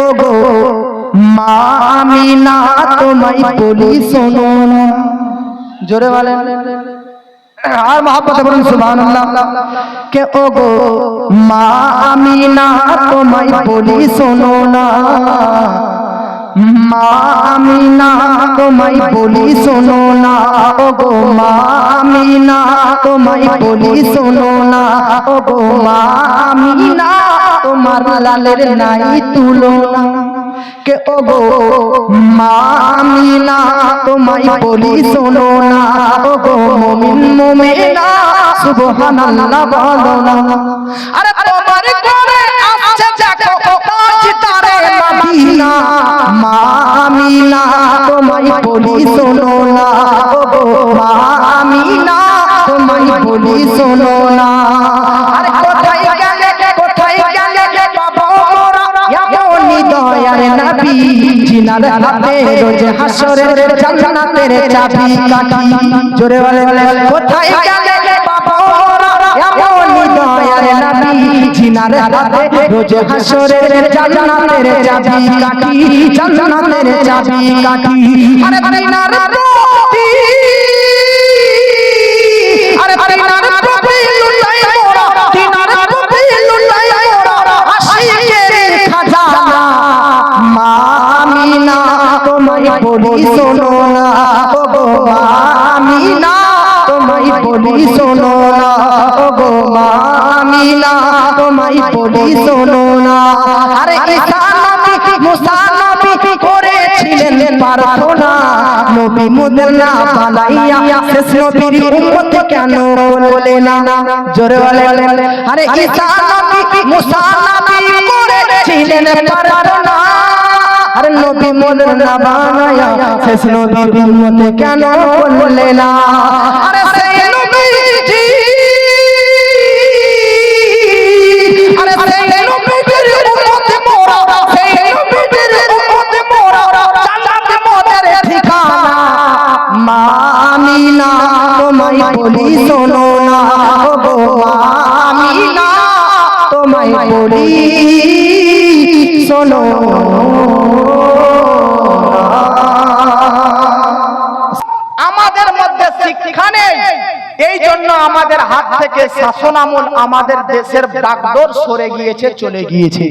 ওগো মা আমিনা তোমায় বলি শোনো না, জোরে বলেন আর মহব্বতে বলুন সুবহানাল্লাহ। কে ওগো মা আমিনা তোমায় বলি শোনো না, মা আমিনা তোমায় বলি শোনো না, ওগো মা আমিনা তোমায় বলি শোনো না, ওগো মা আমিনা তোমার লালের নাই তুলনা। কে ওগো মা আমিনা তোমায় বলি শোনো না, ওগো মুমিন মুমিনা সুবহানাল্লাহ বলো না। আরে তোমার ঘরে আসছে দেখো তাজ তারে মদিনা, মা আমিনা তোমায় বলি শোনো না, ওগো মা আমিনা তোমায় বলি শোনো না। আরে কোথায় গেলে বাবা মোরা এমন দয়ার নবী, জিনার হাতে রোজ হাসরের জান্নাতের চাবি কাঠি। জোরে বলেন কোথায় গেলে বাবা মোরা এমন দয়ার নবী, জিনার হাতে রোজ হাসরের জান্নাতের চাবি কাঠি, জান্নাতের চাবি কাঠি। আরে তিনার প্রতি, আরে তিনার প্রতি লুটাই মোরা, তিনার প্রতি লুটাই মোরা আশিকের খাজানা। মা আমিনা তোমায় বলি শোনো না, ওগো মা আমিনা তোমায় বলি শোনো না, ওগো মা আমিনা তোমায় বলি শোনো না। আরে ঈসা নবী মুসা নবী করেছিলেন প্রার্থনা, নবী মোদের না বানাইয়া শেষ নবীর উম্মত কেন বলে না, জোরে বলেন। আরে ঈসা নবী মুসা নবী করেছিলেন প্রার্থনা, আরে নবী মোদের না বানাইয়া শেষ নবীর উম্মত কেন বলে না। আরে সেই নবীজি, আরে সেই নবীর উম্মত মোরা, সেই নবীর উম্মত মোরা জান্নাত মোদের ঠিকানা। মা আমিনা তোমায় বলি শোনো না, ওগো মা আমিনা তোমায় বলি শোনো। আমাদের মধ্যে শিক্ষা নেই, এই জন্য আমাদের হাত থেকে শাসন আমল আমাদের দেশের বাগডোর সরে গিয়েছে, চলে গিয়েছে।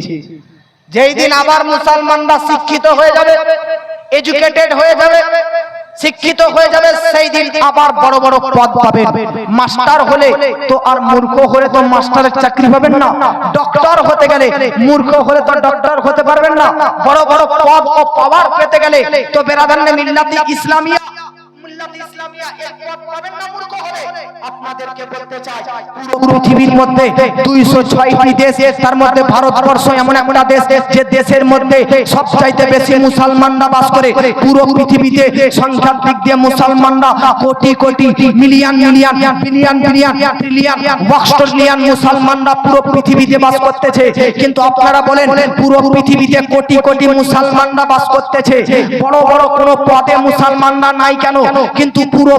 যেই দিন আবার মুসলমানরা শিক্ষিত হয়ে যাবে, এডুকেটেড হয়ে যাবে, শিক্ষিত হয়ে যাবে, সেই দিন আবার বড় বড় পদ পাবেন। মাস্টার হলে তো আর মূর্খ হলে তো মাস্টারের চাকরি পাবেন না, ডক্টর হতে গেলে মূর্খ হলে তো ডক্টর হতে পারবেন না। বড় বড় পদ ও পাওয়ার পেতে গেলে তো বেরাদানে মিল্লাতে ইসলামিয়া আপনাদেরকে বলতে চাই, পুরো পৃথিবীর মধ্যে 206টি দেশ, তার মধ্যে ভারতবর্ষ এমন একটা দেশ যে দেশের মধ্যে সবচাইতে বেশি মুসলমানরা বাস করে। পুরো পৃথিবীতে সংখ্যার দিক দিয়ে মুসলমানরা কোটি কোটি, million million, billion billion, trillion, ওয়াক্সট্রিলিয়ন মুসলমানরা পুরো পৃথিবীতে বাস করতেছে। কিন্তু আপনারা বলেন পুরো পৃথিবীতে কোটি কোটি মুসলমানরা বাস করতেছে, বড় বড় কোনো পদে মুসলমানরা নাই কেন? কিন্তু পুরো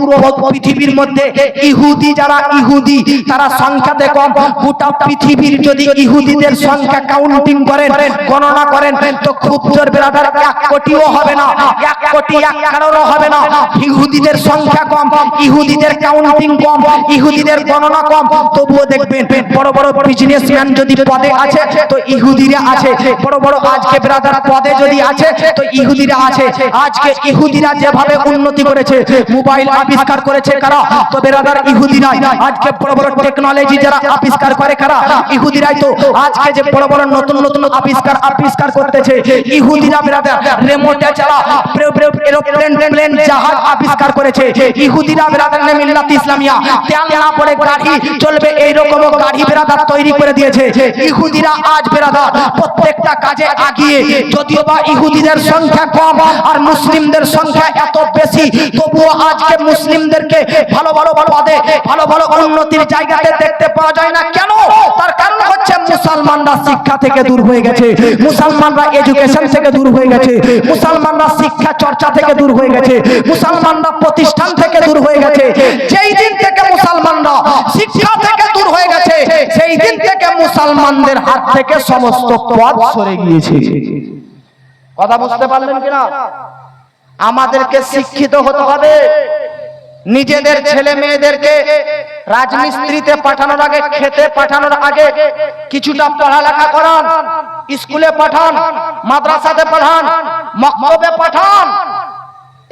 পৃথিবীর মধ্যে ইহুদি যারা ইহুদি তারা সংখ্যাতে কম। গোটা পৃথিবীর যদি ইহুদিদের সংখ্যা কাউন্টিং করেন, গণনা করেন, তো খুব জোর বেরাদার 1 কোটিও হবে না, 1 কোটি 1 কারোরও হবে না। ইহুদিদের সংখ্যা কম, ইহুদিদের কাউন্টিং কম, ইহুদিদের গণনা কম, তবুও দেখবেন বড় বড় বিজনেসম্যান যদি পদে আছে তো ইহুদিরা আছে, বড় বড় আজকে বেরাদার পদে যদি আছে তো ইহুদিরা আছে। আজকে ইহুদিরা যেভাবে উন্নতি করেছে, মোবাইল আবিষ্কার করেছে কারা? তো বেরাদার ইহুদিরাই। আজকে বড় বড় টেকনোলজি যারা আবিষ্কার করে কারা? ইহুদিরাই। তো আজকে যে বড় বড় নতুন নতুন আবিষ্কার করতেছে ইহুদিরা বেরাদার। রিমোটে চালা এরোপ্লেন প্লেন জাহাজ আবিষ্কার করেছে ইহুদিরা বেরাদার। মিল্লাত ইসলামিয়া তেল না পড়ে গাড়ি চলবে এইরকম গাড়ি বেরাদার তৈরি করে দিয়েছে ইহুদিরা। আজ বেরাদার প্রত্যেকটা কাজে আগিয়ে, যদিও বা ইহুদিদের সংখ্যা কম আর মুসলিমদের সংখ্যা এত বেশি, তবুও আজকে মুসলিমদেরকে ভালো ভালো পদে, ভালো ভালো উন্নতির জায়গাতে দেখতে পাওয়া যায় না। কেন? তার কারণ হচ্ছে মুসলমানরা শিক্ষা থেকে দূর হয়ে গেছে, মুসলমানরা এডুকেশন থেকে দূর হয়ে গেছে, মুসলমানরা শিক্ষা চর্চা থেকে দূর হয়ে গেছে, মুসলমানরা প্রতিষ্ঠান থেকে দূর হয়ে গেছে। যেই দিন থেকে মুসলমানরা শিক্ষা থেকে দূর হয়ে গেছে, সেই দিন থেকে মুসলমানদের হাত থেকে সমস্ত পদ সরে গিয়েছে। কথা বুঝতে পারলেন কিনা? আমাদেরকে শিক্ষিত হতে হবে। নিজেদের ছেলে মেয়েদেরকে রাজমিস্ত্রিতে পাঠানোর আগে, খেতে পাঠানোর আগে কিছুটা পড়ালেখা করান, স্কুলে পাঠান, মাদ্রাসাতে পাঠান, মক্তবে পাঠান।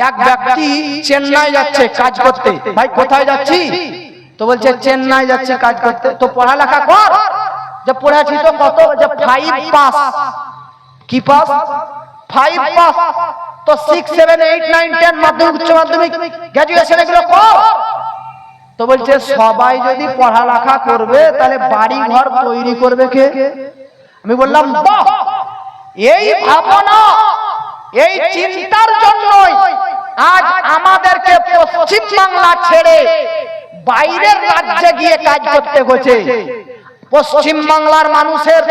এক ব্যক্তি চেন্নাই যাচ্ছে কাজ করতে। ভাই কোথায় যাচ্ছি? তো বলছে চেন্নাই যাচ্ছি কাজ করতে। তো পড়ালেখা কর। যে পড়েছি তো কত? যে 5 পাস। কি পাস? 5 পাস। তো 6, 7, 8, 9, 10 মাধ্যমিক, উচ্চ মাধ্যমিক, গ্র্যাজুয়েশন এগুলো কর। তো বলছে সবাই যদি পড়ালেখা করবে তাহলে বাড়ি ঘর তৈরি করবে কে? আমি বললাম বাহ, এই ভাবনা, এই চিন্তার জন্যই আজ আমাদেরকে পশ্চিম বাংলা ছেড়ে বাইরের রাজ্যে গিয়ে কাজ করতে হচ্ছে। পশ্চিম বাংলার মানুষের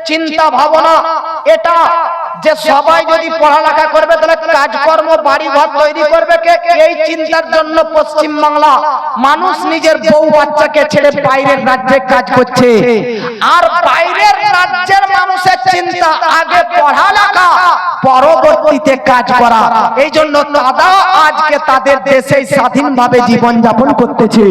চিন্তা ভাবনা এটা যে সবাই যদি পড়ালেখা করবে তাহলে কাজকর্ম, বাড়ি ঘর তৈরি করবে কে? এই চিন্তার জন্য পশ্চিম বাংলা মানুষ নিজের বউ বাচ্চাকে ছেড়ে বাইরের রাজ্যে কাজ করছে। আর বাইরের রাজ্যের মানুষের চিন্তা আগে পড়ালেখা, পরবর্তীতে কাজ করা। এই জন্য দাদা আজকে তাদের দেশে স্বাধীনভাবে জীবন যাপন করতেছে।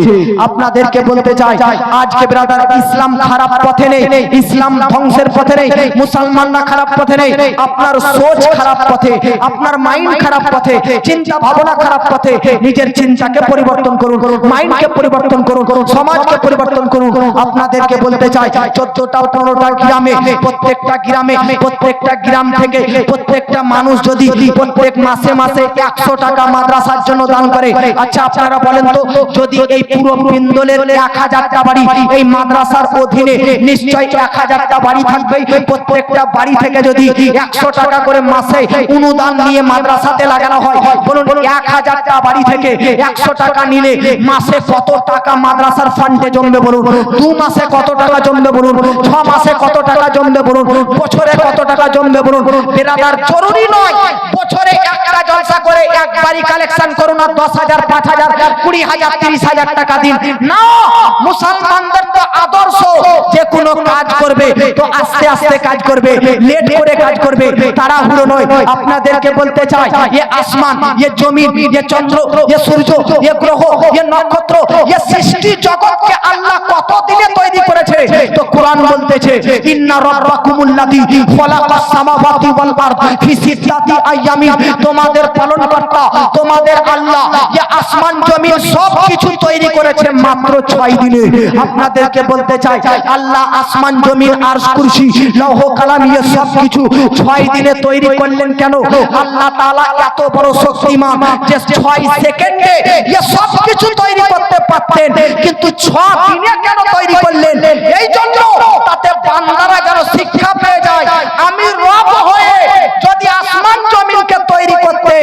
আপনাদেরকে বলতে চাই আজকে ব্রাদার ইসলাম খারাপ পথে নেই, ইসলাম ধ্বংসের পথে নেই, মুসলমানরা খারাপ পথে নেই। আপনার সোচ খারাপ পথে, আপনার মাইন্ড খারাপ পথে, চিন্তা ভাবনা খারাপ পথে। নিজের চিন্তাকে পরিবর্তন করুন, মাইন্ডকে পরিবর্তন করুন, সমাজকে পরিবর্তন করুন। আপনাদেরকে বলতে চাই 14টা 15টা গ্রামে, প্রত্যেকটা গ্রামে, প্রত্যেকটা গ্রাম থেকে প্রত্যেকটা মানুষ যদি প্রত্যেক মাসে মাসে 100 টাকা মাদ্রাসার জন্য দান করে। আচ্ছা আপনারা বলেন তো, যদি এই পুরো বিন্দলের 1000টা বাড়ি এই মাদ্রাসার অধীনে, নিশ্চয় 1000টা বাড়ি থাকবে। প্রত্যেকটা বাড়ি থেকে যদি 100 টাকা করে মাসে অনুদান নিয়ে মাদ্রাসাতে লাগানো হয়, বলুন 1000টা বাড়ি থেকে 100 টাকা নিলে মাসে কত টাকা মাদ্রাসার ফান্ডে জমবে বলুন? 2 মাসে কত টাকা জমবে বলুন? 6 মাসে কত টাকা জমবে বলুন? বছরে কত টাকা জমবে বলুন? বেরাদার জরুরি নয় বছরে একটা জলসা করে একবারই কালেকশন করুন আর 10,000, 5,000, 20,000, 30,000 টাকা দিন না। মুসলমানদের তো আদর্শ যে কোনো কাজ করবে তো আস্তে আস্তে কাজ করবে, লেট করে কাজ করবে, তাড়াহুড়ো নয়। আপনাদেরকে বলতে চাই ये আসমান, ये জমিন, ये চন্দ্র, ये সূর্য, ये গ্রহ, ये নক্ষত্র, ये সৃষ্টি জগৎকে আল্লাহ কত দিনে তৈরি করেছে? তো কোরআন বলতেছে ইন্না রাব্বাকুমুল্লাযী খালাকাস সামাওয়াতি ওয়াল আরদ ফি সিত্তাতি আইয়ামিন। তোমাদের পালনকর্তা, তোমাদের আল্লাহ ये আসমান জমিন সব কিছু তৈরি করেছে মাত্র 6 দিনে। আপনাদেরকে বলতে চাই আল্লাহ আসমান জমিন আরশ কুরসি লৌহ কালাম ये সব কিছু 6 দিনে তৈরি করলেন কেন? আল্লাহ তাআলা এত বড় শক্তিমান যে 6 সেকেন্ডে ये সব কিছু তৈরি করতে পারতেন, কিন্তু 6 দিনে কেন তৈরি করলেন? এই জন্য তাতে বান্দারা যেন শিক্ষা পেয়ে যায়, আমি রব হয়ে যদি আসমান জমিনকে তৈরি করতে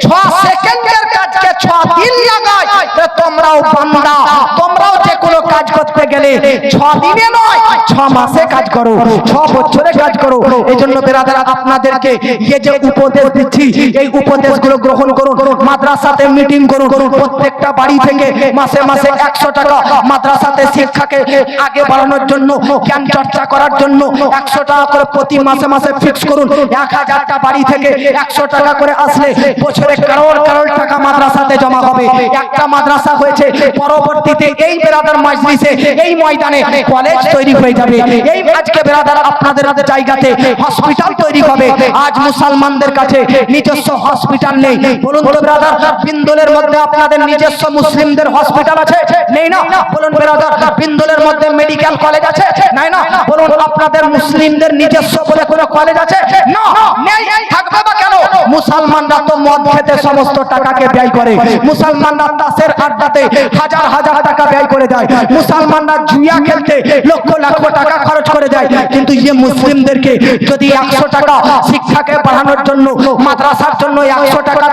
6 সেকেন্ডের কাজকে 6 দিন লাগাই, তো তোমরাও বান্দা, তোমরাও যে কোনো কাজ করতে গেলে 6 দিনে নয় 6 মাসে কাজ করো, 6 বছরে কাজ করো। এই জন্য বেরাদার আপনাদেরকে এই যে উপদেশ দিচ্ছি এই উপদেশগুলো গ্রহণ করুন। মাদ্রাসাতে মিটিং করুন, প্রত্যেকটা বাড়ি থেকে মাসে মাসে 100 টাকা মাদ্রাসাতে শিক্ষাকে আগে বাড়ানোর জন্য, জ্ঞান চর্চা করার জন্য 100 টাকা করে প্রতি মাসে মাসে ফিক্স করুন। 1000টা বাড়ি থেকে 100 টাকা করে আসলে বছরে কারোর কারোর টাকা মাদ্রাসাতে জমা হবে। একটা মাদ্রাসা হয়েছে, পরবর্তীতে এই বেরাদার মজলিসে, এই ময়দানে কলেজ তৈরি হয়ে যাবে। এই আজকে বেরাদার আপনাদের জায়গাতে হসপিটাল তৈরি হবে। আজ মুসলমানদের কাছে নিজস্ব হসপিটাল নেই। বলুন তো বেরাদার, বিন্দলের মধ্যে আপনাদের নিজস্ব মুসলিমদের হসপিটাল আছে? নেই না? বলুন বেরাদার, বিন্দলের মধ্যে মেডিকেল কলেজ আছে? নাই না? বলুন আপনাদের মুসলিমদের নিজস্ব বলে কোনো কলেজ আছে? না, নেই। থাকবে বা কেন? মুসলমানরা তো মদ খেতে সমস্ত টাকাকে ব্যয় করে, মুসলমানরা তাসের আড্ডাতে হাজার হাজার টাকা ব্যয় করে দেয়, মুসলমানরা জুয়া খেলতে লক্ষ লক্ষ টাকা খরচ করে দেয়। কিন্তু ये মুসলিমদেরকে যদি 100 টাকা শিক্ষাকে বাড়ানোর জন্য, মাদ্রাসার জন্য 100 টাকা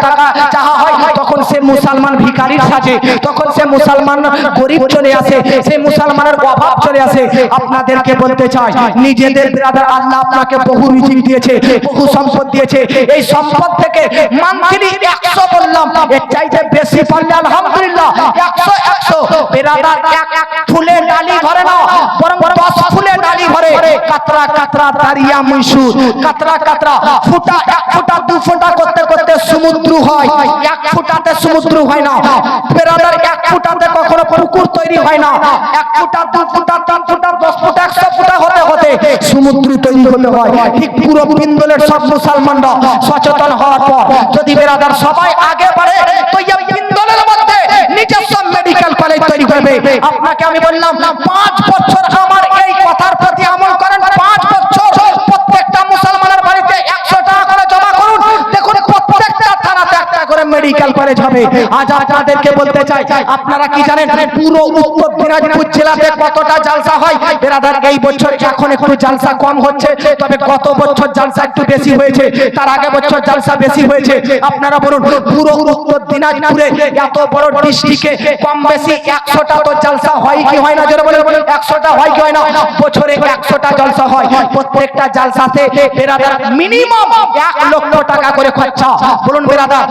চাওয়া হয়, তখন সে মুসলমান ভিখারির সাজে, তখন সে মুসলমান গরিব চলে আসে, সে মুসলমানের অভাব চলে আসে। আপনাদেরকে বলতে চাই, নিজেদের ব্রাদার আল্লাহ আপনাকে বহু রিজিক দিয়েছে, বহু সম্পদ দিয়েছে। এই সম্পদ থেকে মান্থলি 100 বললাম, এর চাইতে বেশি পারলে আলহামদুলিল্লাহ 100 ব্রাদার এক ফুলে ডালি ভরে না, বরং 10 ফুলে ডালি ভরে। কাতরা কাতরা দারিয়া মুসুর, কাতরা কাতরা ফুটা 1 ফুটা 2 ফুটা করতে করতে সমুদ্র হয়। 1 ফুটাতে সমুদ্র হয় না ব্রাদার, 1 ফুটাতে কখনো পুকুর তৈরি হয় না। 1 ফুটা 2 ফুটা 3 ফুটা 10 ফুটা 100 ফুটা হতে হতে সমুদ্র তৈরি হতে হয়। ঠিক পুরো পিন্দলের সব মুসলমানরা সচেতন হওয়ার পর যদি ব্রাদার সবাই আগে বাড়ে, তো এই পিন্দলের মধ্যে নিজস্ব মেডিকেল কলেজ তৈরি করবে। আপনাকে আমি বললাম 5 বছর আমার এই কথার প্রতি আমল করেন। 5 বছর প্রত্যেকটা মুসলমানের বাড়িতে 100 টাকা করে জমা করুন, দেখুন প্রত্যেকটা থানাতে একটা করে মেডিকেল কলেজ হবে। আজ আপনাদেরকে বলতে চাই, আপনারা কি জানেন পুরো উত্তর দিনাজপুর জেলাতে কতটা জালসা হয়? ব্রাদার এই বছর এখন একটু জালসা কম হচ্ছে, তবে গত বছর জালসা একটু বেশি হয়েছে, তার আগে বছর জালসা বেশি হয়েছে। আপনারা বলুন পুরো উত্তর দিনাজপুরে এত বড় ডিস্ট্রিক্টে কম বেশি 100টা তো জালসা হয় কি হয় না? জোরে বলুন 100টা হয় কি হয় না? বছরে 100টা জালসা হয়। প্রত্যেকটা জালসাতে ব্রাদার মিনিমাম 1 লক্ষ টাকা করে খরচা। বলুন ব্রাদার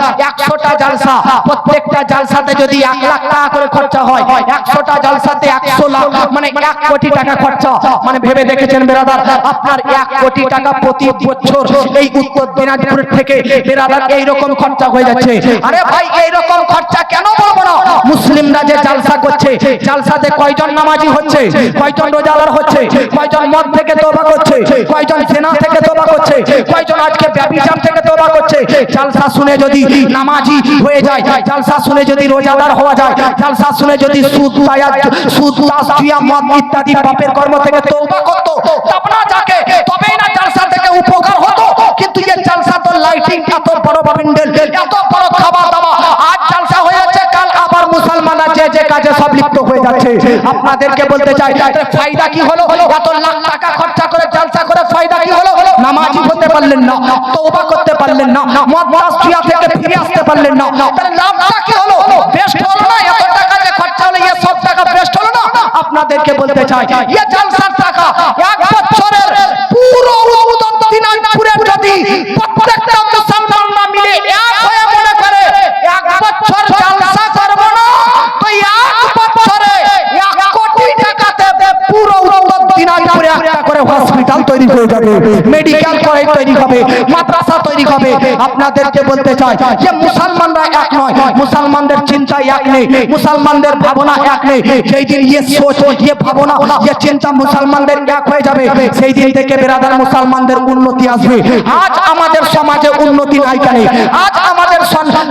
100টা জালসা, প্রত্যেকটা জালসাতে যদি 1 লাখ টাকা করে খরচা হয়, 100টা জালসাতে 100 লাখ মানে 1 কোটি টাকা খরচা। মানে ভেবে দেখেছেন ব্রাদার, আপনার 1 কোটি টাকা প্রতি বছর এই উত্তর দিনাজপুর থেকে ব্রাদার এইরকম খরচা হয়ে যাচ্ছে। আরে ভাই এইরকম খরচা কেন বলবো না? মুসলিমরা যে জালসা করছে, জালসাতে কয়জন নামাজি হচ্ছে, কয়জন রোজাদার হচ্ছে, কয়জন মদ থেকে তওবা করছে, কয়জন জেনা থেকে তওবা করছে, কয়জন আজকে ব্যভিচার থেকে তওবা করছে। জালসা শুনে যদি নামাজি হয়ে যায়, জালসা শুনে যদি রোজাদার হওয়া যায়, জালসা শুনে যদি সুদ তাস জুয়া মদ ইত্যাদি পাপের কর্ম থেকে তওবা করত, তবে না যাকে তবেই না জালসা থেকে উপকার হতো। কিন্তু এই জালসা তো লাইটিং, এত বড় প্যান্ডেল, এত বড় খাবার দাবা, আজ জালসা হয়ে যাচ্ছে, কাল আবার মুসলমানরা যে কাজে সব লিপ্ত হয়ে যাচ্ছে। আপনাদেরকে বলতে চাই ফায়দা কি হলো? এত লাখ টাকা খরচা করে জালসা করে ফায়দা কি হলো? নামাজি হতে পারলেন না, তওবা করতে পারলেন না, মদ তাস জুয়া থেকে ফিরে আসতে পারলেন না, তাহলে লাভটা কি হলো? বেস্ট হলো না? এত টাকা যে খরচা হলো, এই সব টাকা বেস্ট হলো না? আপনাদেরকে বলতে চাই এই জালসার টাকা 1 বছরের পুরো উত্তর দিনাজপুরের যদি প্রত্যেকটা মুসলমানরা মিলে এক হয়ে মনে করে 1 বছর জালসা করব না, তো 1 বছরে 1 কোটি টাকাতে পুরো উত্তর দিনাজপুরে একটা করে হসপিটাল তৈরি হয়ে যাবে, মেডিকেল কলেজ তৈরি হবে, মাদ্রাসা তৈরি হবে। আপনাদেরকে বলতে চাই যে মুসলমানরা এক নয়, মুসলমানদের চিন্তা এক নেই, মুসলমানদের ভাবনা এক নেই। যেই দিন এই সোচ, এই ভাবনা, এই চিন্তা মুসলমানদের এক হয়ে যাবে, সেই দিন থেকে ব্রাদার মুসলমানদের উন্নতি আসবে। আজ আমাদের সমাজে উন্নতি নাই কেন? আজ আমাদের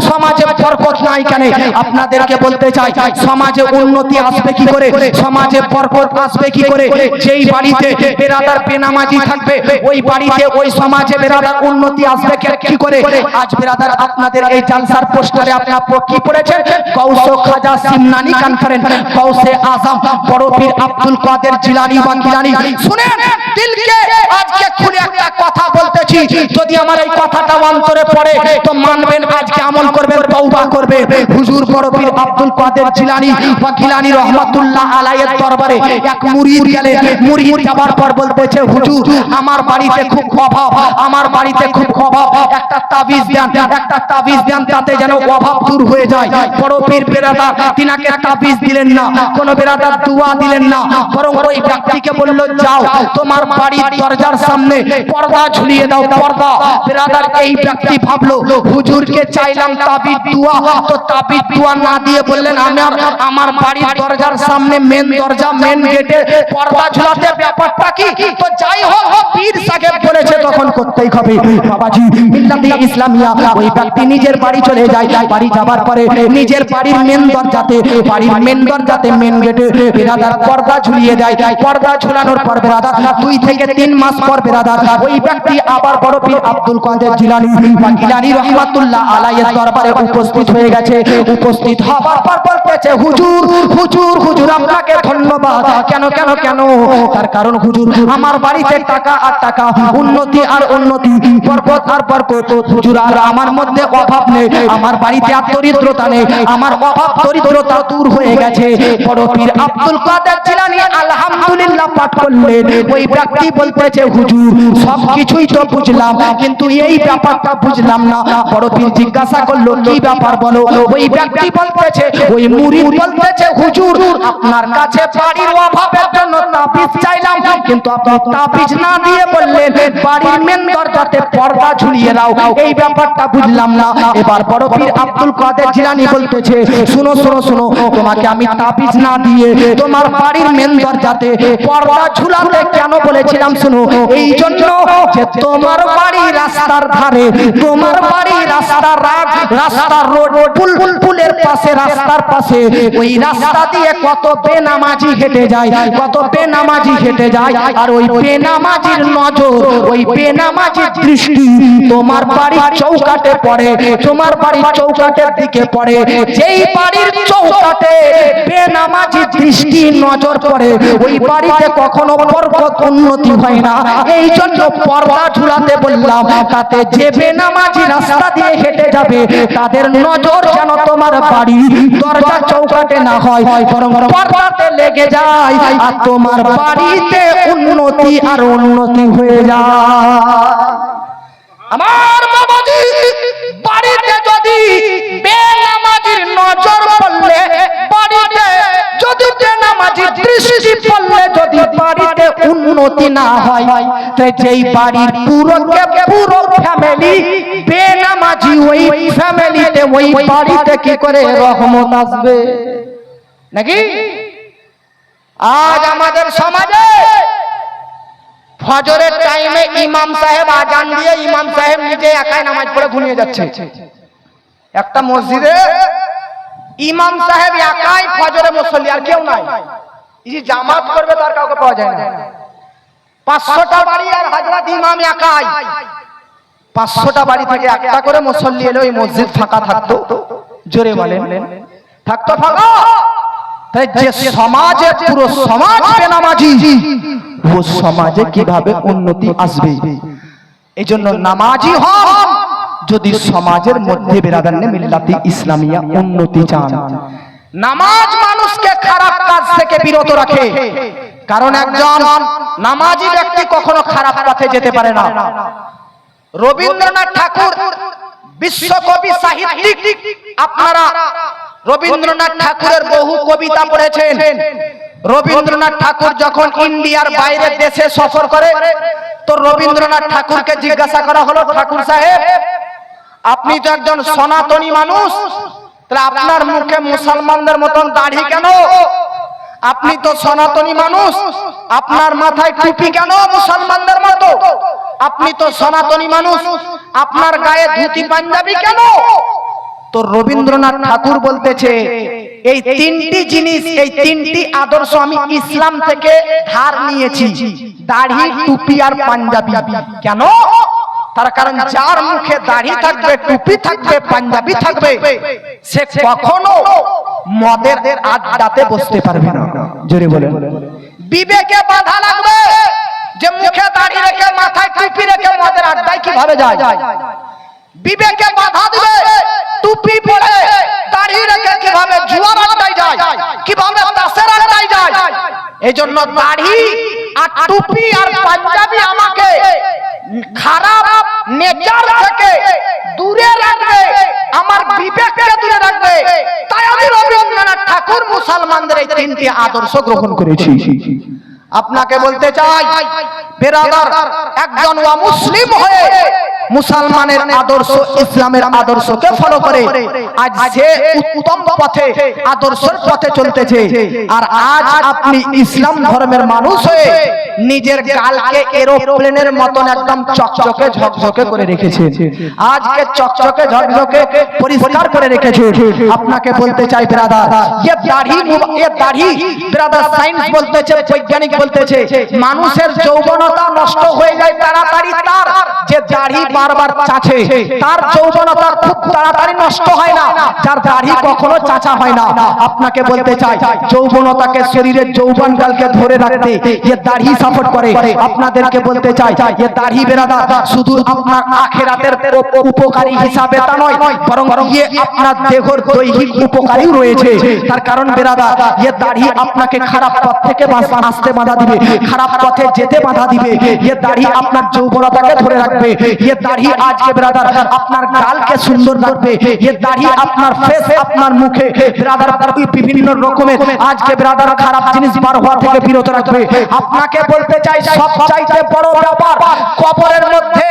সমাজে বরকত নাই কেন? আপনাদেরকে বলতে চাই সমাজে উন্নতি আসবে কি করে, সমাজে বরকত আসবে কি করে? যেই বাড়িতে ব্রাদার বেনামাজি থাকবে, ওই বাড়িতে ওই সমাজে ব্রাদার উন্নতি আসবে কি করে? আজ ব্রাদার আপনাদের এই জালসার পোস্টারে আপনারা কি পড়েছেন? গৌস খাজা সিমনানি কনফারেন্স, গৌসে আজম বড় পীর আব্দুল কাদের জিলানী বা গিলানী। শুনেন দিলকে আজকে খুলে একটা কথা বলতেছি, যদি আমার এই কথাটা অন্তরে পড়ে তো মানবেন, আজকে আমল করবেন, তওবা করবে। হুজুর বড় পীর আব্দুল কাদের জিলানী বা গিলানী রহমাতুল্লাহ আলাইহির দরবারে এক মুরিদ গেলেন। মুরিদ যাবার পর বলতেছে, হুজুর আমার বাড়িতে খুব অভাব, আমার বাড়িতে খুব অভাব, একটা তাবিজ দেন, একটা তাবিজ দেন, তাতে যেন অভাব দূর হয়ে যায়। বড় পীর ব্রাদার তিনাকে তাবিজ দিলেন না, কোন ব্রাদার দোয়া দিলেন না, বরং ওই ব্যক্তিকে বলল, যাও তোমার বাড়ির দরজার সামনে পর্দা ঝুলিয়ে দাও, পর্দা। ব্রাদার এই ব্যক্তি ভাবলো হুজুরকে চাইলাম তাবিজ দোয়া, তো তাবিজ দোয়া না দিয়ে বললেন আমার বাড়ির দরজার সামনে মেন দরজা, মেন গেটে পর্দা ঝুলাতে ব্যাপারটা কি? তো যাই হোক পীর সাহেব বলেছে তখন করতেই হবে। বাবাজি মিল্লাতে ইসলামিয়া ওই ব্যক্তি নিজের বাড়ি চলে যায়, বাড়ি যাবার পরে নিজের বাড়ির মেন দরজাতে, বাড়ির মেন দরজাতে মেন গেটে ব্রাদার পর্দা ঝুলিয়ে দেয়। পর্দা ঝুলানোর পর ব্রাদার 2 থেকে 3 মাস পর ব্রাদার ওই ব্যক্তি আবার বড় পীর আব্দুল কাদের জিলানী বা গিলানী রহমাতুল্লাহ আলাইহির দরবারে উপস্থিত উপস্থিত হয়ে গেছে। উপস্থিত হবার পর বলতেছে হুজুর হুজুর হুজুর আপনাকে ধন্যবাদ। কেন কেন কেন? তার কারণ হুজুর আমার বাড়িতে টাকা আর টাকা, উন্নতি আর উন্নতি, বরকত আর বরকত। হুজুর আর আমার মধ্যে অভাব নেই, আমার বাড়িতে আর দরিদ্রতা নেই, আমার অভাব দরিদ্রতা দূর হয়ে গেছে। বড় পীর আব্দুল কাদের জিলানী আলহামদুলিল্লাহ পাঠ করলেন। ওই ব্যক্তি বলতেছে হুজুর সব কিছুই তো বুঝলাম, কিন্তু এই ব্যাপারটা বুঝলাম না। বড় পীর জিজ্ঞাসা করলো কি ব্যাপার বলো? ওই ব্যক্তি বলতেছে, ওই মুরিদ বলতেছে হুজুর আপনার কাছে বাড়ির অভাবের জন্য তাবিজ চাইলাম, কিন্তু আপনি তাবিজ না দিয়ে বললেন বাড়ির মেন দরজাতে পর্দা ঝুলিয়ে দাও। এই ব্যাপারটা বুঝলাম না। এবার বড় পীর আব্দুল কাদের জিলানী বলতেছে শুনো শুনো শুনো, তোমাকে আমি তাবিজ না দিয়ে তোমার বাড়ির মেন দরজাতে পর্দা ঝুলাতে কেন বলেছিলাম শুনো, এই জন্য যে তোমার বাড়ি রাস্তার ধারে, তোমার বাড়ি রাস্তার রাস্তার রোড পুলের পাশে, রাস্তার পাশে, ওই রাস্তা দিয়ে কত বেনামাজি হেঁটে যায়, কত বেনামাজি হেঁটে যায়। আর ওই বেনামাজির নজর, ওই বেনামাজির দৃষ্টি তোমার বাড়ির চৌকাটে পড়ে, তোমার বাড়ির চৌকাটের দিকে পড়ে। যেই বাড়ির চৌকাটে বেনামাজির দৃষ্টি নজর পড়ে, ওই বাড়িতে কখনো বরকত উন্নতি হয় না। এই জন্য পর্দা ঝুলাতে বললাম, তাতে যে বেনামাজি রাস্তা দিয়ে হেঁটে যাবে তাদের নজর যেন তোমার বাড়ি দরজা চৌকাটে না হয়, বরং পর্দাতে লেগে যায়, আর তোমার বাড়িতে উন্নতি আর উন্নতি হয়ে যায়। আমার বাবাজি বাড়িতে যদি বেনামাজির নজর পড়লে, বাড়িতে যদি বেনামাজির দৃষ্টি পড়লে যদি বাড়িতে উন্নতি না হয়, তাই যেই বাড়ির পুরো ফ্যামিলি বেনামাজি, ওই ফ্যামিলিতে ওই বাড়িতে কি করে রহমত আসবে নাকি? আজ আমাদের সমাজে ফজরের টাইমে ইমাম সাহেব আজান দিয়ে ইমাম সাহেব নিজে একাই নামাজ পড়ে ঘুমিয়ে যাচ্ছে। একটা মসজিদে ইমাম সাহেব একাই ফজরে মুসল্লি, আর কেউ নাই। এই জামাত করবে তার কাউকে পাওয়া যায় না। 500টা বাড়ি আর হযরত ইমাম একাই, 500টা বাড়ি থেকে একটা করে মুসল্লি এলে ওই মসজিদ ফাঁকা থাকতো? জোরে বলেন, থাকতো ফাঁকা? তাই যে সমাজে পুরো সমাজ বেনামাজি, ও সমাজে কিভাবে উন্নতি আসবে? এই জন্য নামাজি হন যদি সমাজের মধ্যে বেরাদানে মিল্লাতি ইসলামিয়া উন্নতি চান। নামাজ মানুষকে খারাপ কাজ থেকে বিরত রাখে, কারণ একজন নামাজি ব্যক্তি কখনো খারাপ পথে যেতে পারে না। রবীন্দ্রনাথ ঠাকুর বিশ্বকবি সাহিত্যিক, আপনারা রবীন্দ্রনাথ ঠাকুরের বহু কবিতা পড়েছেন। রবীন্দ্রনাথ ঠাকুর যখন ইন্ডিয়ার বাইরে দেশে সফর করে, তো রবীন্দ্রনাথ ঠাকুরকে জিজ্ঞাসা করা হলো, ঠাকুর সাহেব আপনি তো একজন সনাতনী মানুষ, তাহলে আপনার মুখে মুসলমানদের মতন দাড়ি কেন? আপনি তো সনাতনী মানুষ, আপনার মাথায় টুপি কেন মুসলমানদের মতো? আপনি তো সনাতনী মানুষ, আপনার গায়ে ধুতি পাঞ্জাবি কেন? তো রবীন্দ্রনাথ ঠাকুর বলতেছে এই তিনটি জিনিস, এই তিনটি আদর্শ আমি ইসলাম থেকে ধার নিয়েছি, দাড়ি, টুপি আর পাঞ্জাবি। কেন? তার কারণ যার মুখে দাড়ি থাকবে, টুপি থাকবে, পাঞ্জাবি থাকবে, সে কখনো মদের আড্ডাতে বসতে পারবে না। জোরে বলেন। বিবেকে বাধা লাগবে যে মুখে দাড়ি রেখে মাথায় টুপি রেখে মদের আড্ডায় কিভাবে যায়? বিবেকে বাধা দিবে টুপি পরে দাড়ি রেখে কিভাবে জুয়ার আড্ডায় যায়, কিভাবে তাসের আড্ডায় যায়। এই জন্য দাড়ি আর টুপি আর পাঞ্জাবি আমাকে খারাপ নেচার থেকে দূরে রাখবে, আমার বিবেককে দূরে রাখবে। তাই আমি রবীন্দ্রনাথ ঠাকুর মুসলমানদের এই তিনটি আদর্শ গ্রহণ করেছি। আপনাকে বলতে চাই বেরাদার, একজন মুসলিম হয়ে মুসলমানের আদর্শ, ইসলামের আদর্শকে ফলো করে আজ সে উত্তম পথে, আদর্শের পথে চলতেছে। আর আজ আপনি ইসলাম ধর্মের মানুষ হয়ে নিজের গালকে এরোপ্লেনের মতন একদম চকচকে ঝকঝকে করে রেখেছেন। আজকে চকচকে ঝকঝকে পরিষ্কার করে রেখেছে। আপনাকে বলতে চাই বেরাদার, ये दाढ़ी বেরাদার সায়েন্স বলতেছে, বৈজ্ঞানিক বলতেছে মানুষের যৌবনতা নষ্ট হয়ে যায় তাড়াতাড়ি তার যে দাড়ি বারবার চাচে তার যৌবনতা খুব তাড়াতাড়ি নষ্ট হয় না, যার দাড়ি কখনো চাচা হয় না। আপনাকে বলতে চাই যৌবনতাকে, শরীরের যৌবনকালকে ধরে রাখতে এ দাড়ি সাপোর্ট করে। আপনাদেরকে বলতে চাই এ দাড়ি বেরাদার শুধু আপনার আখিরাতের উপকারী হিসাবে তা নয়, বরং ইয়ে আপনার দেহর দৈহিক উপকারী রয়েছে। তার কারণ বেরাদার এ দাড়ি আপনাকে খারাপ পথ থেকে আসতে বাধা দিবে, খারাপ পথে যেতে বাধা দিবে। এ দাড়ি আপনার যৌবনতাকে ধরে রাখবে। এ দাড়ি আজকে বেরাদার আপনার গালকে সুন্দর রাখবে। এ দাড়ি আপনার ফেস, আপনার মুখে বেরাদার বিভিন্ন রকমের আজকে বেরাদার খারাপ জিনিস বার হওয়া থেকে বিরত রাখবে। আপনাকে বলতে চাই সবচাইতে বড় ব্যাপার, কবরের মধ্যে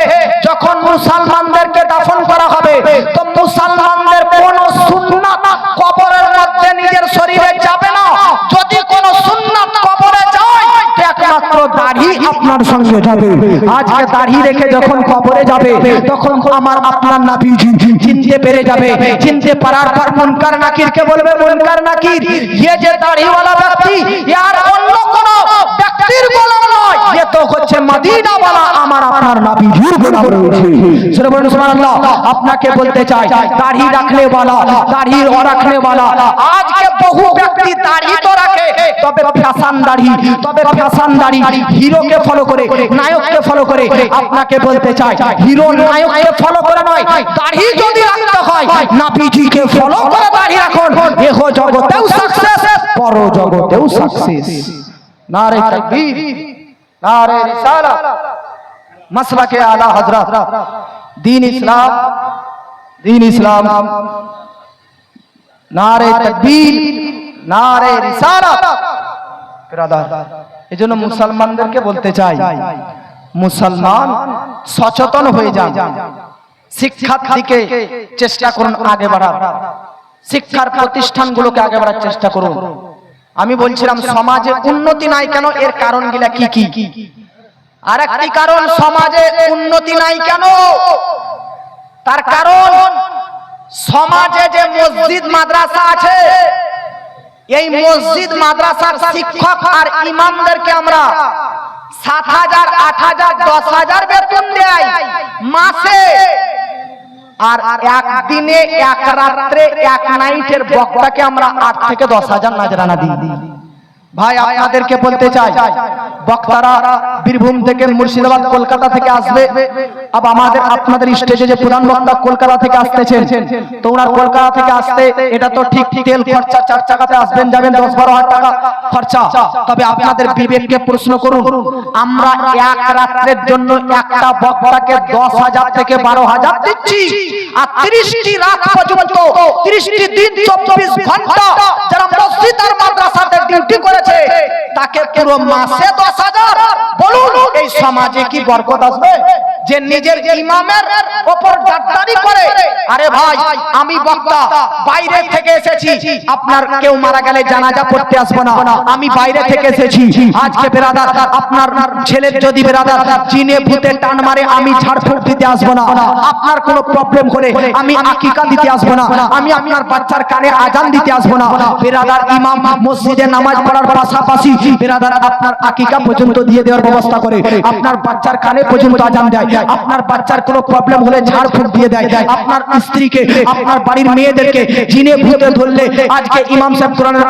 যখন মুসলমানদেরকে দাফন করা হবে তো মুসলমানদের কোন সুন্নাত কবরের মধ্যে নিজের শরীরে যাবে না। যদি কোন সুন্নাত কবরে যায় তো একমাত্র দাড়ি আপনার সঙ্গে যাবে। আজকে দাড়ি রেখে যখন কবরে যাবে তখন আমার আপনার নবীজি চিনতে পেরে যাবে। চিনতে পারার পর মুনকার নাকিরকে বলবে, মুনকার নাকির ये যে দাড়িওয়ালা ব্যক্তি আর অন্য কোন ব্যক্তির গোলাম নয়, এ তো হচ্ছে মদিনাওয়ালা আমার আপনার নবীজির গোলাম রয়েছে। সুবহানাল্লাহ। আপনাকে বলতে চাই দাড়ি রাখনে वाला, দাড়ি রাখনে वाला আজকে বহু ব্যক্তি দাড়ি তো রাখে, তবে ফ্যাশন দাড়ি, তবে ফ্যাশন দাড়ি হিরোকে ফলো করে, নায়ককে ফলো করে। আপনাকে বলতে চাই হিরো নায়ককে ফলো করে নয়, দাড়ি যদি রাখতে হয় নবীজিকে ফলো করে দাড়ি রাখুন। এহ জগতেও সাকসেস, পর জগতেও সাকসেস। নারে তাকবীর, নারে রিসালাত, মাসলাকে আলা হযরত, দ্বীন ইসলাম, দ্বীন ইসলাম। নারে তাকবীর, নারে রিসালাত। ব্রাদার, এজন্য মুসলমানদেরকে বলতে চাই মুসলমান সচেতন হয়ে যান, শিক্ষার দিকে চেষ্টা করুন আগে বাড়ার, শিক্ষার প্রতিষ্ঠানগুলোকে আগে বাড়ার চেষ্টা করুন। আমি বলছিলাম সমাজে উন্নতি নাই কেন, এর কারণগুলা কি কি? আর একটি কারণ সমাজে উন্নতি নাই কেন, তার কারণ সমাজে যে মসজিদ মাদ্রাসা আছে, এই মসজিদ মাদ্রাসার শিক্ষক আর ইমামদেরকে আমরা 7,000, 8,000, 10,000 বেতন দেয় মাসে, আর একদিনে এক রাত্রে এক নাইটের বক্তাকে আমরা 8 থেকে 10,000 নাজরানা দিই। ভাই আপনাদেরকে বলতে চাই বক্তারা বীরভূম থেকে, মুর্শিদাবাদ, কলকাতা থেকে আসবে। अब আমাদের আপনাদের স্টেজে যে প্রধান বক্তা কলকাতা থেকে আসতেছেন, তো ওনার কলকাতা থেকে আসতে এটা তো ঠিক তেল খরচা, 4 চাকাতে আসবেন যাবেন 10-12 টাকা খরচা। তবে আপনাদের বিবেককে প্রশ্ন করুন, আমরা এক রাতের জন্য একটা বক্তাকে 10,000 থেকে 12,000 দিচ্ছি, আর 30টি রাত পর্যন্ত 30টি দিন 24 ঘন্টা যারা মসজিদ আর মাদ্রাসাতে ডিউটি করেছে তাকে পুরো মাসে 10,000। বলুন এই সমাজে কি বরকত আসবে? যে নিজের ইমামের উপর দাঁড়ানি করে, আরে ভাই আমি বক্তা বাইরে থেকে এসেছি, আপনার কেউ মারা গেলে জানাজা পড়তে আসবো না, আমি বাইরে থেকে এসেছি। আজকে বেরাদার আপনার ছেলের যদি বেরাদার চিনে ভূতে টান মারে আমি ঝাড়ফুঁক দিতে আসবো না, আপনার কোনো প্রবলেম হলে আমি আকিকা দিতে আসবো না, আমি আপনার বাচ্চার কানে আজান দিতে আসবো না। বেরাদার ইমাম মসজিদে নামাজ পড়ার পাশাপাশি বেরাদার আপনার আকিকা পর্যন্ত দিয়ে দেওয়ার ব্যবস্থা করে, আপনার বাচ্চার কানে পর্যন্ত আজান দেয়, আপনার বাচ্চার কোনো প্রবলেম হলে ঝাড়ফুঁক দিয়ে দেয়, আপনার স্ত্রীকে, আপনার বাড়ির মেয়েদেরকে জিনে ভূতে ধরলে আজকে ইমাম সাহেব কোরআনের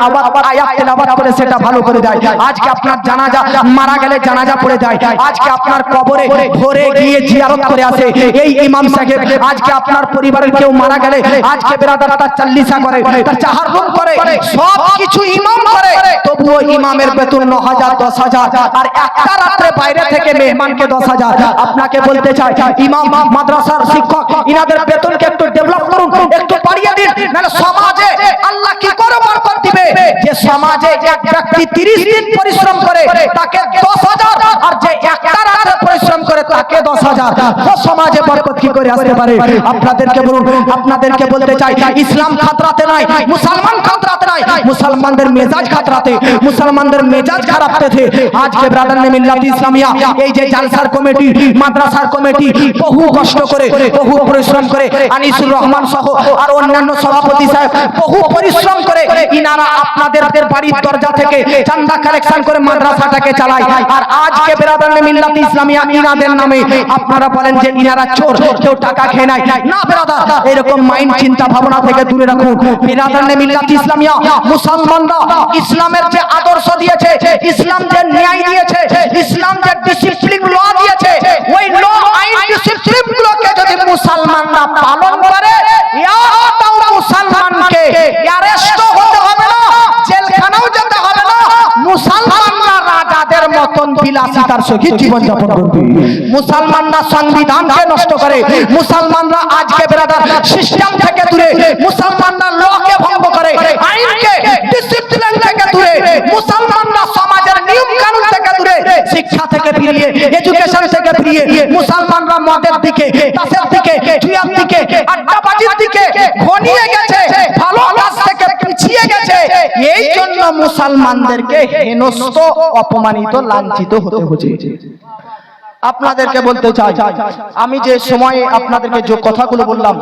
আয়াত তেলাওয়াত করে সেটা ভালো করে দেয়। আজকে আপনার জানাজা মারা গেলে জানাজা পড়ে দেয়, আজকে আপনার কবরে ভোরে গিয়ে জিয়ারত করে আসে এই ইমাম সাহেব। আজকে আপনার পরিবারের কেউ মারা গেলে আজকে বেরাদার তার চাল্লিশা করে, তার চাহারুম করে, সব কিছু ইমাম করে, তবুও ইমামের বেতন 9,000, 10,000, আর একটা রাত্রে বাইরে থেকে মেহমানকে 10,000। আপনাকে বলতে চাই ইমাম মাদ্রাসার শিক্ষক ইনাদের বেতনকে একটু ডেভেলপ করুন, একটু বাড়িয়ে দিন, নাহলে সমাজে আল্লাহ কি করে বরকত দিবে? যে সমাজে এক ব্যক্তি 30 দিন পরিশ্রম করে তাকে 10,000, আর যে একটা রাতে পরিশ্রম করে তাকে 10,000, তো সমাজে বরকত কি করে আসতে পারে? আপনাদেরকে বলুন, আপনাদেরকে বলতে চাই ইসলাম খাতরাতে নাই, মুসলমান খাতরাতে নাই, মুসলমানদের মেজাজ খাতরাতে, মুসলমানদের মেজাজ খারাপতে। আজকে ব্রাদার নে মিল্লাত ইসলামিয়া এই যে জালসার কমিটি, মাদ্রাসার কমিটি বহু কষ্ট করে, বহু পরিশ্রম করে, আনিসুর রহমান সহ আর অন্যান্য সভাপতি সাহেব বহু পরিশ্রম করে ইনারা আপনাদের বাড়ির দরজা থেকে চাঁদা কালেকশন করে মাদ্রাসাটাকে চালায়। আর আজকে ব্রাদার নে মিল্লাত ইসলামিয়া ইনাদের নামে আপনার আপনারা বলেন যে ইনারা চোর, কেউ টাকা খেয়ে নাই। না ব্রাদার, এরকম মাইন্ড চিন্তা ভাবনা থেকে দূরে রাখুন। বিরাদার নে মিল্লাত ইসলামিয়া, মুসলমানরা ইসলামের যে আদর্শ দিয়েছে, ইসলাম যে ন্যায় দিয়েছে, ইসলাম যে ডিসিপ্লিন ল দিয়েছে, ওই ল আইন ডিসিপ্লিন গুলোকে যদি মুসলমানরা পালন করে, ইয়াটাও মুসলমানকে অ্যারেস্ট হতে হবে না, জেলখানাও যেতে হবে না। মুসলমানরা রাজাদের মতন বিলাসিতার সহিত জীবন যাপন করবে। মুসলমানরা সংবিধানকে নষ্ট করে, মুসলমানরা আজকে ব্রাদার সিস্টেম থেকে দূরে, মুসলমানরা লকে ভঙ্গ করে, আইনকে ডিসিপ্লিন থেকে দূরে, মুসলমানরা সমাজের নিয়ম কানুন থেকে দূরে, শিক্ষা থেকে ফিরিয়ে, এডুকেশন থেকে ফিরিয়ে মুসলমানরা মদের দিকে, তাসের দিকে, জুয়ার দিকে, আড্ডাবাজির দিকে ঘনিয়ে গেছে, ভালো কাজ থেকে পিছিয়ে গেছে। এই জন্য মুসলমানদেরকে হেনস্থ, অপমানিত, লাঞ্ছিত হতে হচ্ছে। আপনাদেরকে বলতে চাই, আমি যে সময়ে আপনাদেরকে যে কথাগুলো বললাম,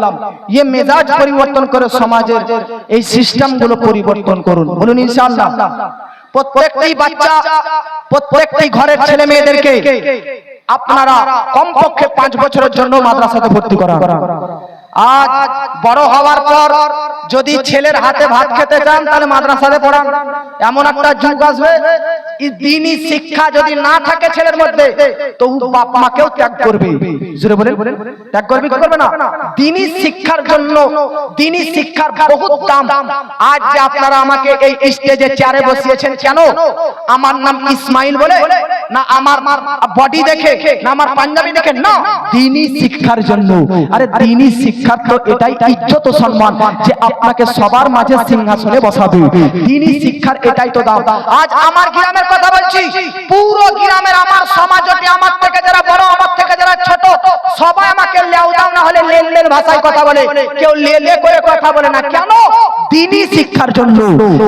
ये মেজাজ পরিবর্তন করে সমাজের এই সিস্টেমগুলো পরিবর্তন করুন। বলুন ইনশাআল্লাহ। প্রত্যেকটি বাচ্চা, প্রত্যেকটি ঘরের ছেলে মেয়েদেরকে আপনারা কমপক্ষে 5 বছরের জন্য মাদ্রাসাতে ভর্তি করান। আজ বড় হওয়ার পর যদি ছেলের হাতে ভাত খেতে চান তাহলে মাদ্রাসাতে পড়ান। এমন একটা যুগ আসবে, দ্বীনি শিক্ষা যদি না থাকে ছেলের মধ্যে তো বাপ মাকেও ত্যাগ করবে। জোরে বলেন, ত্যাগ করবে কি করবে না? দ্বীনি শিক্ষার জন্য, দ্বীনি শিক্ষার বহুত দাম। আজ যে আপনারা আমাকে এই স্টেজে চেয়ারে বসিয়েছেন কেন? আমার নাম ইসমাইল বলে না, আমার বডি দেখে না, আমার পাঞ্জাবি দেখে না, দ্বীনি শিক্ষার জন্য। আরে দ্বীনি শিক্ষা তো এটাই ইজ্জত ও সম্মান যে আপনাকে সবার মাঝে সিংহাসনে বসাবে। দ্বীনি শিক্ষার এটাই তো দাম। আজ আমার গ্রামের কথা বলছি, পুরো গ্রামের আমার সমাজটি, আমার থেকে যারা বড়, আমার থেকে যারা ছোট, সবাই আমাকে লেও দাও না হলে লেন লেন ভাষায় কথা বলে, কেউ লেলে করে কথা বলে না। কেন? দ্বীনি শিক্ষার জন্য।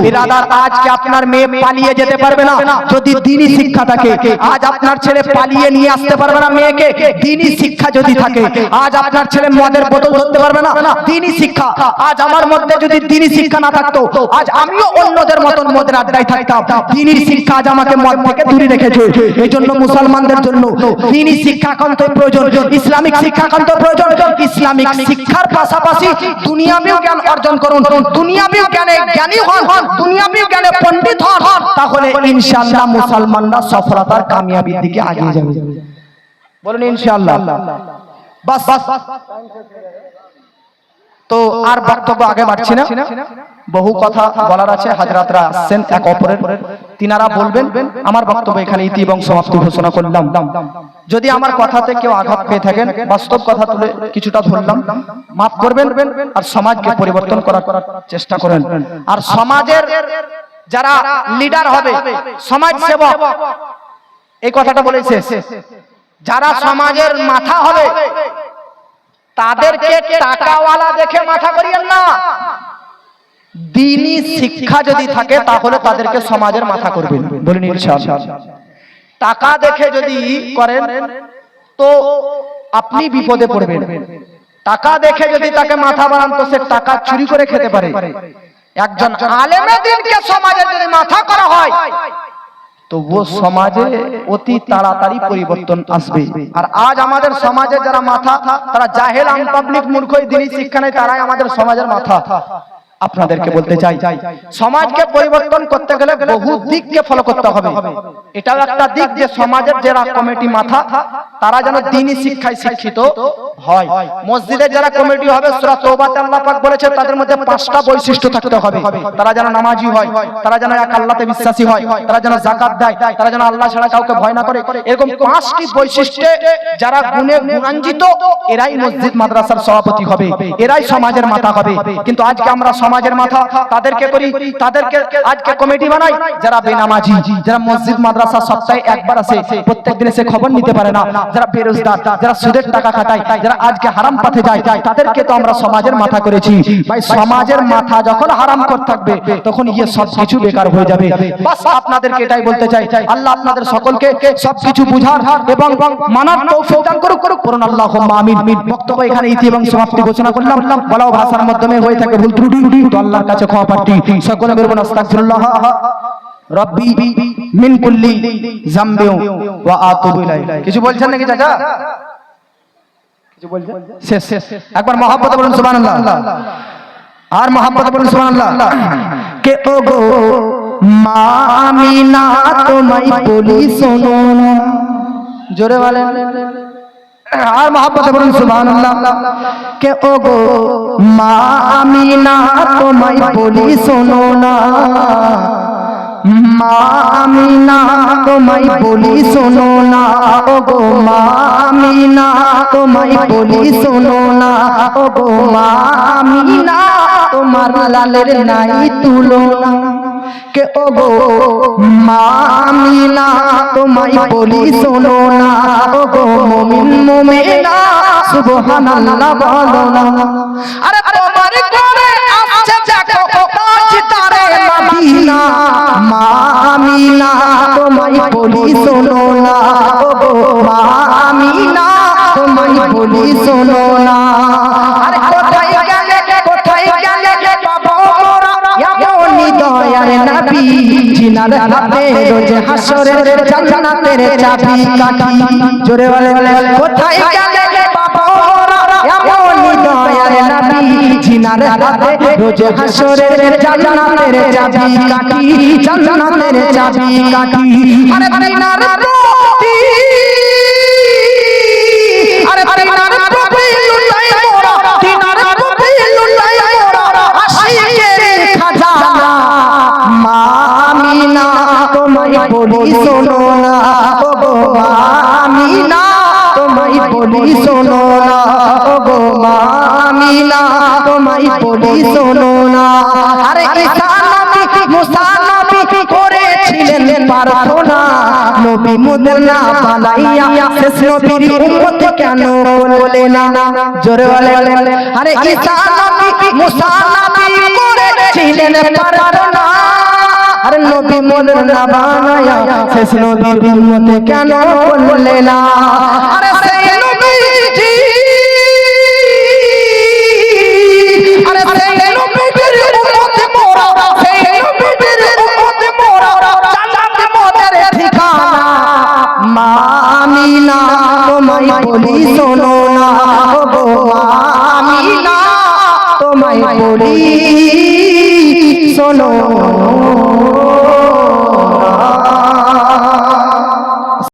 বিরাদার, আজকে আপনার মেয়ে পালিয়ে যেতে পারবে না যদি দ্বীনি শিক্ষা থাকে। আজ আপনার ছেলে পালিয়ে নিয়ে আসতে পারবে না মেয়েকে, দ্বীনি শিক্ষা যদি থাকে। আজ আপনার ছেলে মদের বোতল ধরতে পারবে না, দ্বীনি শিক্ষা। আজ আমার মধ্যে যদি দ্বীনি শিক্ষা না থাকতো, আজ আমিও অন্যদের মতন মদের আড্ডায় থাকতাম। দ্বীনি শিক্ষা আজ আমাকে মদ থেকে দূরে রেখেছে। এই জন্য মুসলমানদের জন্য দ্বীনি শিক্ষা একান্ত প্রয়োজন, ইসলামিক শিক্ষা একান্ত প্রয়োজন। ইসলামিক শিক্ষার পাশাপাশি দুনিয়াবী জ্ঞান অর্জন করুন। দুনিয়াবী জ্ঞানে জ্ঞানী হন, দুনিয়াবী জ্ঞানে পণ্ডিত হন, তাহলে ইনশাআল্লাহ মুসলমানরা সফলতার কামিয়াবির দিকে এগিয়ে যাবে। বলুন ইনশাআল্লাহ। বাস তো আর বক্তব্য আগে বাড়ছি না, বহু কথা বলার আছে। হাজরাতরা আসছেন এক অপরের, তিনারা বলবেন। আমার বক্তব্য এখানে ইতি এবং সমাপ্তি ঘোষণা করলাম। যদি আমার কথাতে কেউ আঘাত পেয়ে থাকেন, বাস্তব কথা তুলে কিছুটা ধরলাম, মাফ করবেন আর সমাজকে পরিবর্তন করার চেষ্টা করেন। আর সমাজের যারা লিডার হবে, সমাজ সেবক, এই কথাটা বলেছে, যারা সমাজের মাথা হবে তাদেরকে টাকাওয়ালা দেখে মাথা করিয়েন না। দ্বীনি শিক্ষা যদি থাকে তাহলে তাদেরকে সমাজের মাথা করবেন। বলুন ইনশাআল্লাহ। টাকা দেখে যদি করেন তো আপনি বিপদে পড়বেন। টাকা দেখে যদি তাকে মাথা বানান তো সে টাকা চুরি করে খেতে পারে। একজন আলেমে দ্বীনকে সমাজে যদি মাথা করা হয় তো ও সমাজে অতি তাড়াতাড়ি পরিবর্তন আসবে। আর আজ আমাদের সমাজে যারা মাথা, তারা জাহেল, আনপাবলিক, মূর্খ, দ্বীনি শিক্ষা নেই, তারাই আমাদের সমাজের মাথা। আপনাদেরকে বলতে চাই, সমাজকে পরিবর্তন করতে গেলে বহু দিককে ফলো করতে হবে। এটাও একটা দিক যে সমাজের যারা কমিটি মাথা, তারা যেন দ্বীনি শিক্ষায় শিক্ষিত হয়। মসজিদের যারা কমিটি হবে, সূরা তওবাতে আল্লাহ পাক বলেছে তাদের মধ্যে 5টা বৈশিষ্ট্য থাকতে হবে। তারা যেন নামাজি হয়, তারা যেন এক আল্লাহতে বিশ্বাসী হয়, তারা যেন যাকাত দেয়, তারা যেন আল্লাহ ছাড়া কাউকে ভয় না করে। এরকম 5টি বৈশিষ্ট্যে যারা গুণে গুণান্বিত, এরাই মসজিদ মাদ্রাসার সভাপতি হবে, এরাই সমাজের মাথা হবে। কিন্তু আজকে আমরা সমাজের মাথা তাদেরকে করি, তাদেরকে আজকে কমিটি বানাই যারা বেনামাজি, যারা মসজিদ মাদ্রাসা সপ্তাহে একবার আসে, প্রত্যেকদিন এসে খবর নিতে পারে না, যারা বেরোজগার, যারা সুদের টাকা খাটায়, যারা আজকে হারাম পথে যায়, তাদেরকে তো আমরা সমাজের মাথা করেছি। ভাই সমাজের মাথা যখন হারাম করে থাকবে তখন গিয়ে সবকিছু বেকার হয়ে যাবে। বাস আপনাদেরকে এটাই বলতে চাই। আল্লাহ আপনাদের সকলকে সবকিছু বুঝার এবং মানার তৌফিক দান করুক। করুন আল্লাহুম্মা আমিন। বক্তব্য এখানে ইতি এবং সমাপ্তি ঘোষণা করলাম। বলাও ভাষার মাধ্যমে হয়ে থাকে ভুল ত্রুটি, তো আল্লাহর কাছে ক্ষমা প্রার্থী। সকলে বলুন আস্তাগফিরুল্লাহ রব্বি মিন কুল্লি যামবি ওয়া আতুবু ইলাইহি। কিছু বলছেন নাকি চাচা? শেষ একবার মহব্বতে বলুন সুবহানাল্লাহ আর মহব্বতে বলুন সুবহানাল্লাহ কে ও গো মা আমিনা তোমায় বলি শোনো না জোরে বলেন আর মহব্বতে বলুন সুবহানাল্লাহ কে ও গো মা আমিনা তোমায় বলি শোনো না মা আমিনা তোমায় বলি শোনো না ও গো মা আমিনা তোমায় বলি শোনো না ও গো মা আমিনা তোমার লালের নাই তুলনা কে ও গো মা আমিনা তোমায় বলি শোনো না ও গো মুমিন মুমিনা সুবহানাল্লাহ বলো না আরে তোমার ঘরে আসছে দেখো তারে মদিনা মা আমিনা তোমায় বলি শোনো না ও গো মা আমিনা তোমায় বলি শোনো না আরে কোথায় গেলে বাবা মোরা এমন দয়ার নবী জিনার হাতে রোজ হাসরের জান্নাতের চাবি কাঠি জোরে বলে কোথায় গেলে বাবা মোরা এমন দয়ার নবী জিনার হাতে রোজ হাসরের জান্নাতের চাবি কাঠি জান্নাতের চাবি কাঠি আরে তিনার প্রতি আরে তিনার প্রতি লুটাই মোরা তিনার প্রতি লুটাই মোরা আশিকের খাজানা মা আমিনা তোমায় বলি শোনো না ও গো মা আমিনা তোমায় বলি শোনো না ও গো মা আমিনা তোমায় বলি শোনো না আরে ঈসা নবী মুসা নবী করেছিলেন প্রার্থনা নবী মোদের না বানাইয়া শেষ নবীর উম্মত কেন বলে না জোরে বলেন আরে ঈসা নবী মুসা নবী করেছিলেন প্রার্থনা আরে নবী মোদের না বানাইয়া শেষ নবীর উম্মত কেন বলে না আরে সেই নবীজি আরে সেই নবীর উম্মত মোরা সেই নবীর উম্মত মোরা জান্নাত মোদের ঠিকানা মা আমিনা তোমায় বলি শোনো না ও গো মা আমিনা তোমায় বলি শোনো না